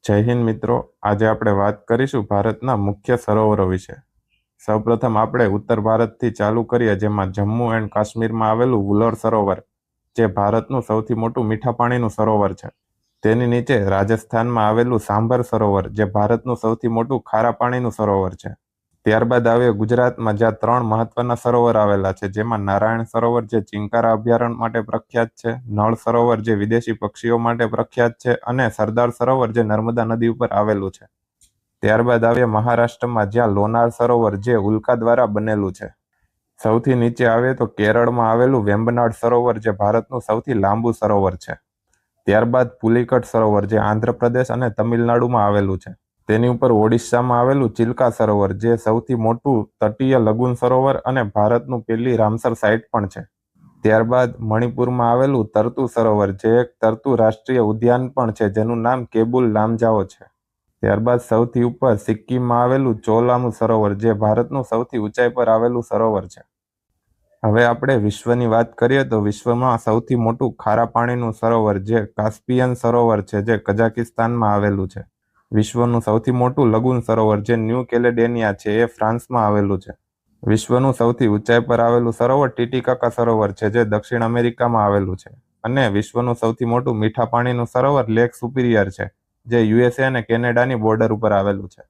જય હિન્દ મિત્રો। આજે આપણે વાત કરીશું ભારતના મુખ્ય સરોવરો વિશે। સૌપ્રથમ આપણે ઉત્તર ભારતથી ચાલુ કરીએ, જેમાં જમ્મુ એન્ડ કાશ્મીરમાં આવેલું વુલર સરોવર, જે ભારતનું સૌથી મોટું મીઠા પાણીનું સરોવર છે। તેની નીચે રાજસ્થાનમાં આવેલું સાંભર સરોવર, જે ભારતનું સૌથી મોટું ખારા પાણીનું સરોવર છે। ત્યારબાદ આવે ગુજરાતમાં, જ્યાં 3 મહત્વના સરોવર આવેલા છે, જેમાં નારાયણ સરોવર, જે ચિંકારા અભયારણ્ય માટે પ્રખ્યાત છે, નળ સરોવર, જે વિદેશી પક્ષીઓ માટે પ્રખ્યાત છે, અને સરદાર સરોવર, જે નર્મદા નદી ઉપર આવેલું છે। ત્યારબાદ આવે મહારાષ્ટ્રમાં, જ્યાં લોનાર સરોવર, જે ઉલ્કા દ્વારા બનેલું છે। સૌથી નીચે આવે તો કેરળમાં આવેલું વેમ્બનાડ સરોવર, જે ભારતનું સૌથી લાંબુ સરોવર છે। ત્યારબાદ પુલિકટ સરોવર, જે આંધ્રપ્રદેશ અને તમિલનાડુમાં આવેલું છે। તેની ઉપર ઓડિશામાં આવેલું ચિલ્કા સરોવર, જે સૌથી મોટું તટીય લઘુન સરોવર અને ભારતનું પહેલી રામસર સાઇટ પણ છે। ત્યારબાદ મણિપુરમાં આવેલું તરતુ સરોવર, જે એક તરતુ રાષ્ટ્રીય ઉદ્યાન પણ છે, જેનું નામ કેબુલ લામજાઓ છે। ત્યારબાદ સૌથી ઉપર સિક્કિમમાં આવેલું ચોલામુ સરોવર, જે ભારતનું સૌથી ઊંચાઈ પર આવેલું સરોવર છે। હવે આપણે વિશ્વની વાત કરીએ તો વિશ્વમાં સૌથી મોટું ખારા પાણીનું સરોવર, જે કાસ્પિયન સરોવર છે, જે કઝાકિસ્તાનમાં આવેલું છે। વિશ્વનું સૌથી મોટું લઘુન સરોવર, જે ન્યૂ કેલેડોનિયા છે, એ ફ્રાન્સમાં આવેલું છે। વિશ્વનું સૌથી ઊંચાઈ પર આવેલું સરોવર ટીટીકાકા સરોવર છે, જે દક્ષિણ અમેરિકામાં આવેલું છે। અને વિશ્વનું સૌથી મોટું મીઠા પાણીનું સરોવર લેક સુપિરિયર છે, જે યુએસએ અને કેનેડાની બોર્ડર ઉપર આવેલું છે।